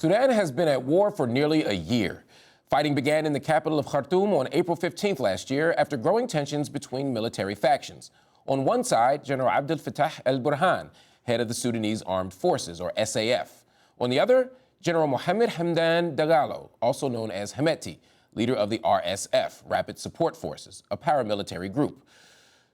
Sudan has been at war for nearly a year. Fighting began in the capital of Khartoum on April 15th last year after growing tensions between military factions. On one side, General Abdel Fattah al-Burhan, head of the Sudanese Armed Forces, or SAF. On the other, General Mohammed Hamdan Dagalo, also known as Hemeti, leader of the RSF, Rapid Support Forces, a paramilitary group.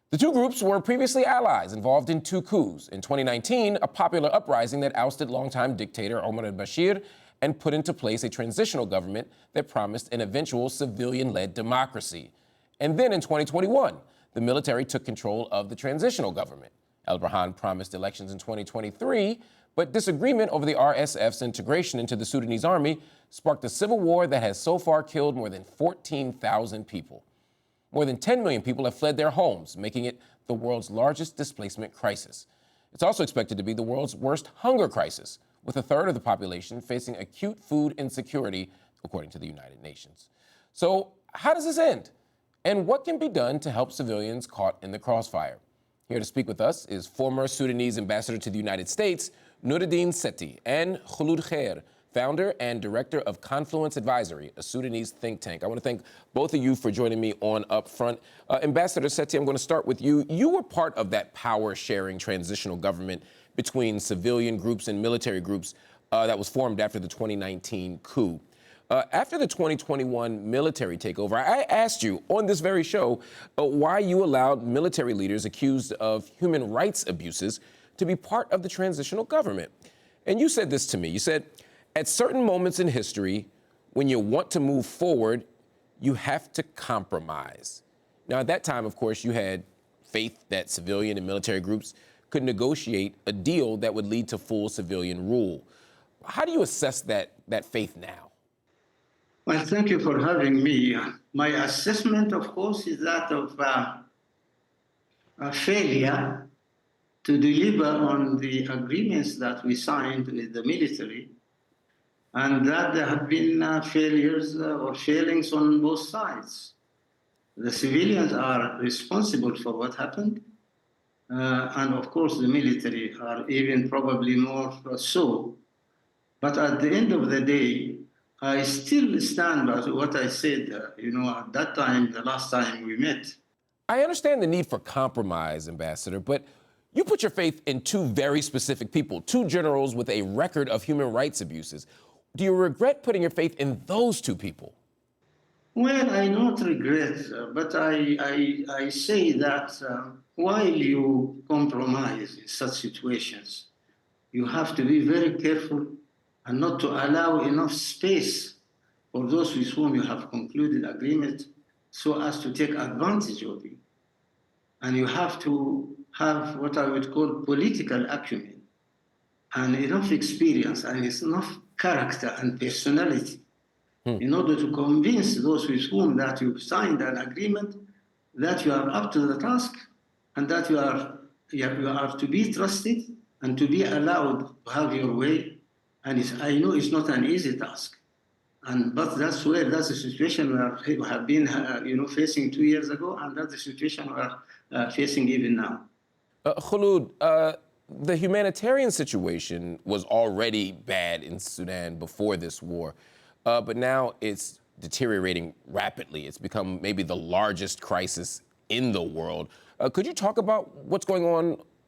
The two groups were previously allies involved in two coups. In 2019, a popular uprising that ousted longtime dictator Omar al-Bashir and put into place a transitional government that promised an eventual civilian-led democracy. And then in 2021, the military took control of the transitional government. Al-Burhan promised elections in 2023, but disagreement over the RSF's integration into the Sudanese army sparked a civil war that has so far killed more than 14,000 people. More than 10 million people have fled their homes, making it the world's largest displacement crisis. It's also expected to be the world's worst hunger crisis, with a third of the population facing acute food insecurity, according to the United Nations. So how does this end? And what can be done to help civilians caught in the crossfire? Here to speak with us is former Sudanese Ambassador to the United States, Nureldin Satti, and Kholood Khair, founder and director of Confluence Advisory, a Sudanese think tank. I want to thank both of you for joining me on UpFront. Ambassador Satti, I'm going to start with you. You were part of that power-sharing transitional government between civilian groups and military groups that was formed after the 2019 coup. After the 2021 military takeover, I asked you on this very show why you allowed military leaders accused of human rights abuses to be part of the transitional government. And you said this to me. You said, at certain moments in history, when you want to move forward, you have to compromise. Now, at that time, of course, you had faith that civilian and military groups could negotiate a deal that would lead to full civilian rule. How do you assess that faith now? Well, thank you for having me. My assessment, of course, is that of a failure to deliver on the agreements that we signed with the military, and that there have been failures or failings on both sides. The civilians are responsible for what happened, and of course the military are even probably more so. But at the end of the day, I still stand by what I said, at that time, the last time we met. I understand the need for compromise, Ambassador, but you put your faith in two very specific people, two generals with a record of human rights abuses. Do you regret putting your faith in those two people? Well, I don't regret, but I say that while you compromise in such situations, you have to be very careful and not to allow enough space for those with whom you have concluded agreement so as to take advantage of you. And you have to have what I would call political acumen and enough experience and enough character and personality in order to convince those with whom that you've signed an agreement that you are up to the task and that you are to be trusted and to be allowed to have your way. And I know it's not an easy task, but that's the situation we have been facing 2 years ago, and that's the situation we are facing even now. Kholood, the humanitarian situation was already bad in Sudan before this war, but now it's deteriorating rapidly. It's become maybe the largest crisis in the world. Could you talk about what's going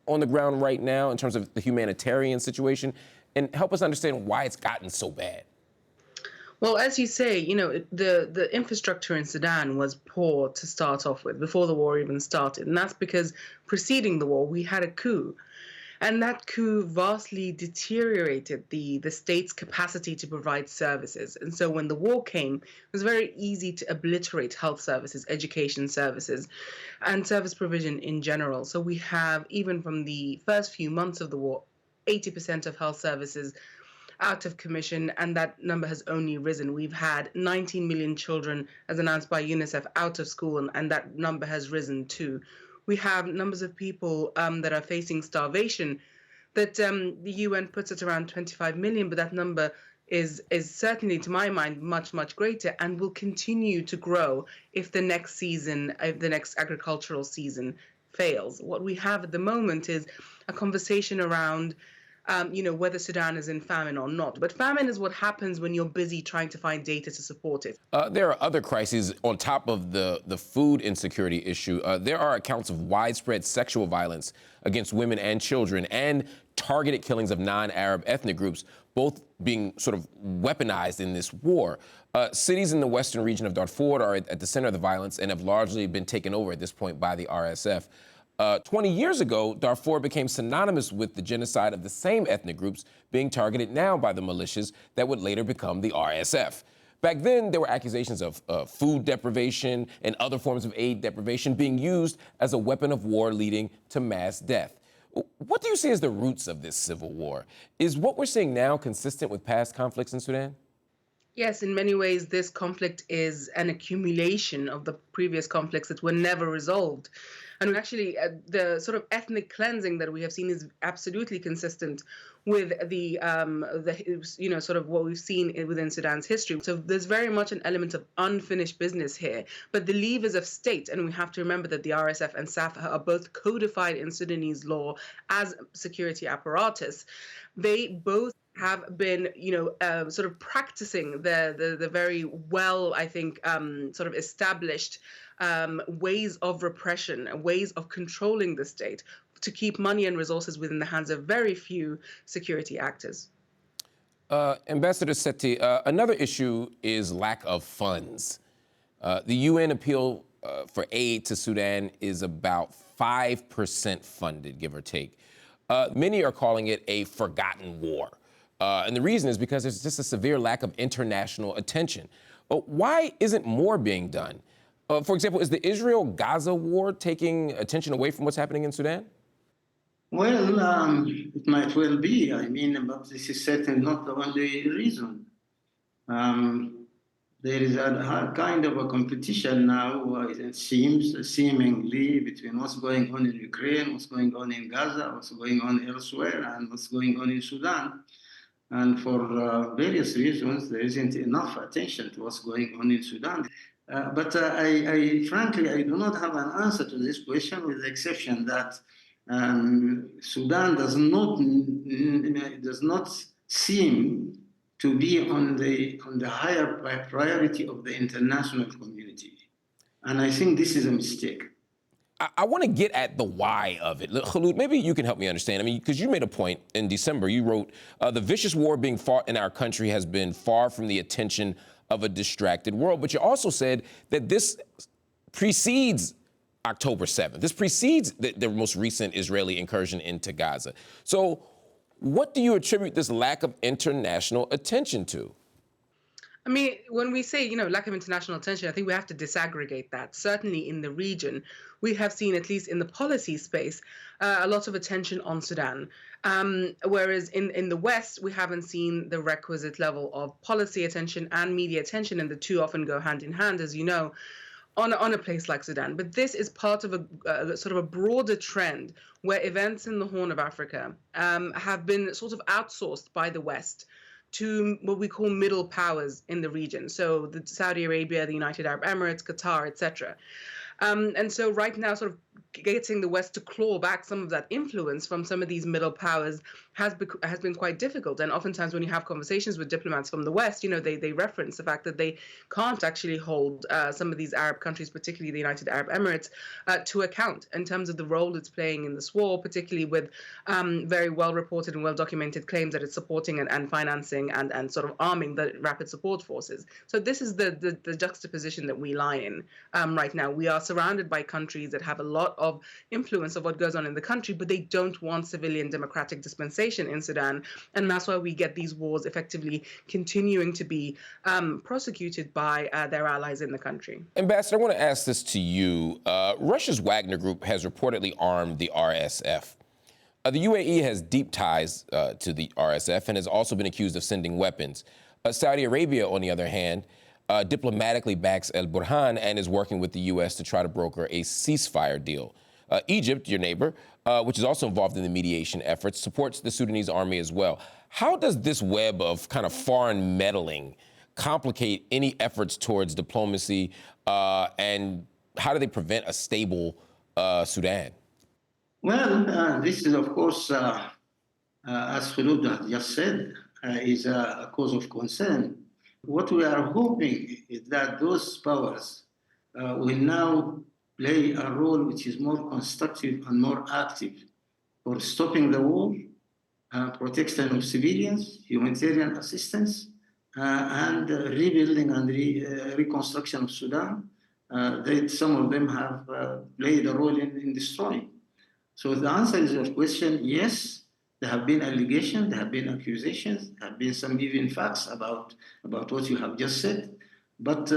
on the ground right now in terms of the humanitarian situation and help us understand why it's gotten so bad? Well, as you say, the infrastructure in Sudan was poor to start off with, before the war even started. And that's because preceding the war, we had a coup. And that coup vastly deteriorated the state's capacity to provide services. And so when the war came, it was very easy to obliterate health services, education services, and service provision in general. So we have, even from the first few months of the war, 80% of health services out of commission, and that number has only risen. We've had 19 million children, as announced by UNICEF, out of school, and that number has risen too. We have numbers of people that are facing starvation that the UN puts at around 25 million, but that number is certainly, to my mind, much, much greater and will continue to grow if the next agricultural season fails. What we have at the moment is a conversation around whether Sudan is in famine or not. But famine is what happens when you're busy trying to find data to support it. There are other crises on top of the food insecurity issue. There are accounts of widespread sexual violence against women and children and targeted killings of non-Arab ethnic groups, both being sort of weaponized in this war. Cities in the western region of Darfur are at the center of the violence and have largely been taken over at this point by the RSF. 20 years ago, Darfur became synonymous with the genocide of the same ethnic groups being targeted now by the militias that would later become the RSF. Back then, there were accusations of food deprivation and other forms of aid deprivation being used as a weapon of war leading to mass death. What do you see as the roots of this civil war? Is what we're seeing now consistent with past conflicts in Sudan? Yes, in many ways, this conflict is an accumulation of the previous conflicts that were never resolved. And actually, the sort of ethnic cleansing that we have seen is absolutely consistent with the sort of what we've seen within Sudan's history. So there's very much an element of unfinished business here. But the levers of state, and we have to remember that the RSF and SAF are both codified in Sudanese law as security apparatus. They both have been, sort of practicing the very well, I think, sort of established ways of repression, ways of controlling the state to keep money and resources within the hands of very few security actors. Ambassador Satti, another issue is lack of funds. The UN appeal for aid to Sudan is about 5% funded, give or take. Many are calling it a forgotten war. And the reason is because there's just a severe lack of international attention. Why isn't more being done? For example, is the Israel-Gaza war taking attention away from what's happening in Sudan? Well, it might well be. I mean, but this is certainly not the only reason. There is a kind of a competition now, it seems, seemingly, between what's going on in Ukraine, what's going on in Gaza, what's going on elsewhere, and what's going on in Sudan. And for various reasons, there isn't enough attention to what's going on in Sudan. But frankly, I do not have an answer to this question, with the exception that Sudan does not seem to be on the higher priority of the international community, and I think this is a mistake. I want to get at the why of it. Kholood, maybe you can help me understand. I mean, because you made a point in December. You wrote, the vicious war being fought in our country has been far from the attention of a distracted world. But you also said that this precedes October 7th. This precedes the most recent Israeli incursion into Gaza. So what do you attribute this lack of international attention to? I mean, when we say, lack of international attention, I think we have to disaggregate that. Certainly in the region, we have seen, at least in the policy space, a lot of attention on Sudan. Whereas in the West, we haven't seen the requisite level of policy attention and media attention, and the two often go hand in hand, as you know, on a place like Sudan. But this is part of a sort of a broader trend where events in the Horn of Africa have been sort of outsourced by the West to what we call middle powers in the region. So the Saudi Arabia, the United Arab Emirates, Qatar, etc. And so right now, sort of getting the West to claw back some of that influence from some of these middle powers has been quite difficult. And oftentimes when you have conversations with diplomats from the West, they reference the fact that they can't actually hold some of these Arab countries, particularly the United Arab Emirates, to account in terms of the role it's playing in this war, particularly with very well-reported and well-documented claims that it's supporting and financing and sort of arming the rapid support forces. So this is the juxtaposition that we lie in right now. We are surrounded by countries that have a lot of influence of what goes on in the country, but they don't want civilian democratic dispensation in Sudan. And that's why we get these wars effectively continuing to be prosecuted by their allies in the country. Ambassador, I want to ask this to you. Russia's Wagner Group has reportedly armed the RSF. The UAE has deep ties to the RSF and has also been accused of sending weapons. Saudi Arabia, on the other hand, diplomatically backs al-Burhan and is working with the U.S. to try to broker a ceasefire deal. Egypt, your neighbor, which is also involved in the mediation efforts, supports the Sudanese army as well. How does this web of kind of foreign meddling complicate any efforts towards diplomacy, and how do they prevent a stable Sudan? Well, this is, of course, as Kholood had just said, is a cause of concern. What we are hoping is that those powers will now play a role which is more constructive and more active for stopping the war, protection of civilians, humanitarian assistance, and rebuilding and reconstruction of Sudan. Some of them have played a role in destroying. So the answer is your question, yes. There have been allegations, there have been accusations, there have been some even facts about what you have just said. But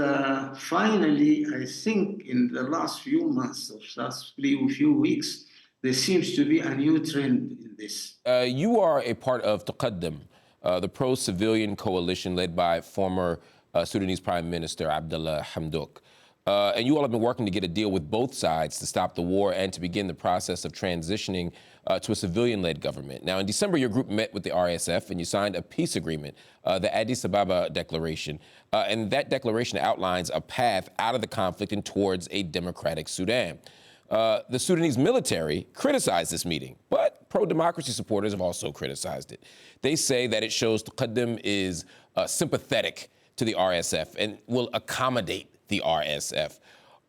finally, I think in the last few months, or last few weeks, there seems to be a new trend in this. You are a part of Taqaddum, the pro-civilian coalition led by former Sudanese Prime Minister Abdullah Hamdok. And you all have been working to get a deal with both sides to stop the war and to begin the process of transitioning to a civilian-led government. Now, in December, your group met with the RSF and you signed a peace agreement, the Addis Ababa Declaration. And that declaration outlines a path out of the conflict and towards a democratic Sudan. The Sudanese military criticized this meeting, but pro-democracy supporters have also criticized it. They say that it shows Taqaddum is sympathetic to the RSF and will accommodate the RSF.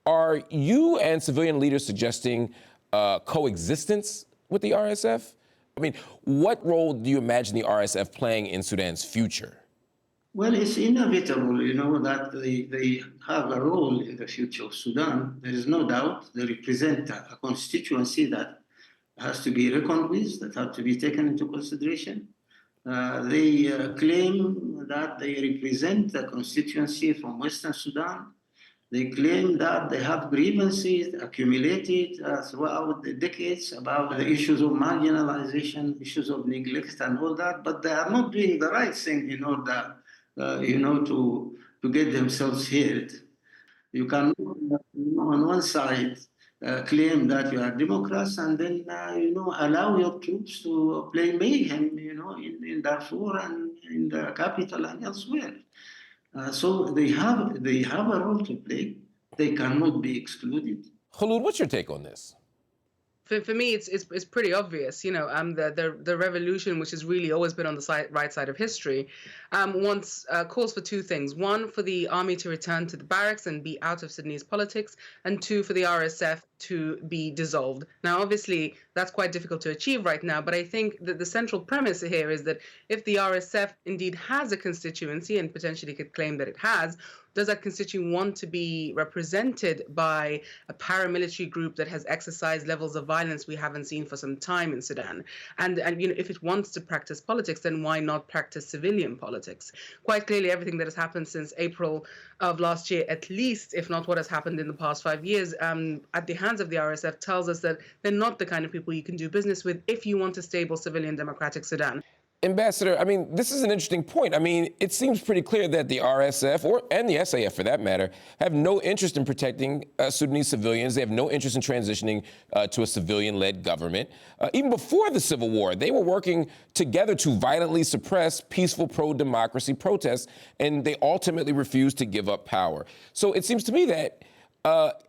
Are you and civilian leaders suggesting coexistence with the RSF? I mean, what role do you imagine the RSF playing in Sudan's future? Well, it's inevitable, that they have a role in the future of Sudan. There is no doubt they represent a constituency that has to be reckoned with, that has to be taken into consideration. They claim that they represent a constituency from Western Sudan. They claim that they have grievances accumulated throughout the decades about the issues of marginalization, issues of neglect and all that, but they are not doing the right thing in order, to get themselves heard. You can, on one side, claim that you are Democrats and then, allow your troops to play mayhem, in Darfur and in the capital and elsewhere. So they have a role to play. They cannot be excluded. Kholood, what's your take on this? For me, it's pretty obvious. The revolution, which has really always been on the right side of history, calls for two things. One, for the army to return to the barracks and be out of Sudanese politics, and two, for the RSF to be dissolved. Now, obviously, that's quite difficult to achieve right now, but I think that the central premise here is that if the RSF indeed has a constituency, and potentially could claim that it has, does that constituency want to be represented by a paramilitary group that has exercised levels of violence we haven't seen for some time in Sudan? And if it wants to practice politics, then why not practice civilian politics? Quite clearly, everything that has happened since April of last year, at least, if not what has happened in the past 5 years, at the hands of the RSF tells us that they're not the kind of people you can do business with if you want a stable civilian democratic Sudan. Ambassador, this is an interesting point. It seems pretty clear that the RSF, and the SAF for that matter, have no interest in protecting Sudanese civilians. They have no interest in transitioning to a civilian-led government. Even before the civil war, they were working together to violently suppress peaceful pro-democracy protests, and they ultimately refused to give up power. So it seems to me that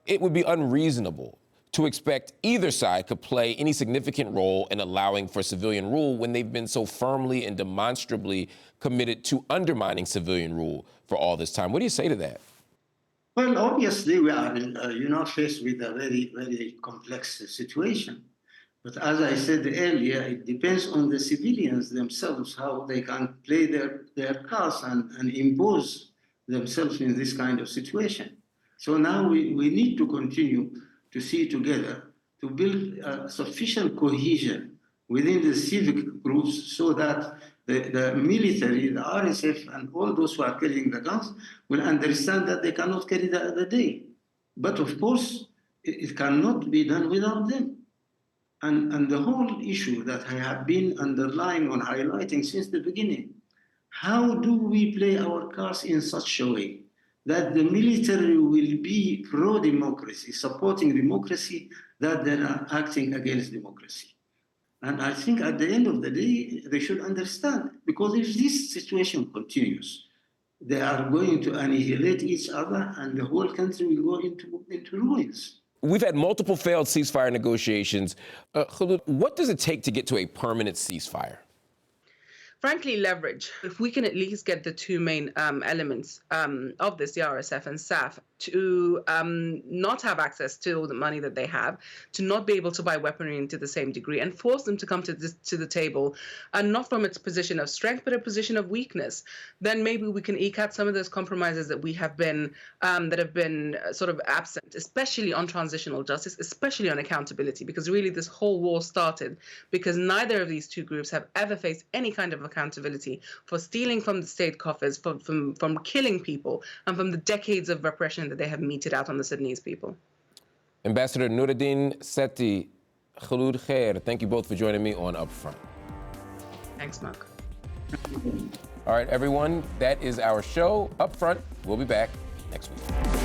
it would be unreasonable to expect either side could play any significant role in allowing for civilian rule when they've been so firmly and demonstrably committed to undermining civilian rule for all this time. What do you say to that? Well, obviously, we are, faced with a very, very complex situation. But as I said earlier, it depends on the civilians themselves, how they can play their cards and impose themselves in this kind of situation. So now we need to continue to see together, to build sufficient cohesion within the civic groups so that the military, the RSF, and all those who are carrying the guns will understand that they cannot carry the day. But of course, it cannot be done without them. And the whole issue that I have been underlying on highlighting since the beginning, how do we play our cards in such a way that the military will be pro-democracy, supporting democracy, that they are acting against democracy? And I think at the end of the day, they should understand, because if this situation continues, they are going to annihilate each other and the whole country will go into ruins. We've had multiple failed ceasefire negotiations. Kholood, what does it take to get to a permanent ceasefire? frankly, leverage. If we can at least get the two main elements of this, the RSF and SAF, to not have access to all the money that they have, to not be able to buy weaponry to the same degree, and force them to come to the table, and not from its position of strength, but a position of weakness, then maybe we can eke out some of those compromises that have been sort of absent, especially on transitional justice, especially on accountability, because really this whole war started because neither of these two groups have ever faced any kind of accountability for stealing from the state coffers, from killing people, and from the decades of repression that they have meted out on the Sudanese people. Ambassador Nureldin, Satti, Kholood, Khair, thank you both for joining me on UpFront. Thanks, Marc. All right, everyone, that is our show. UpFront, we'll be back next week.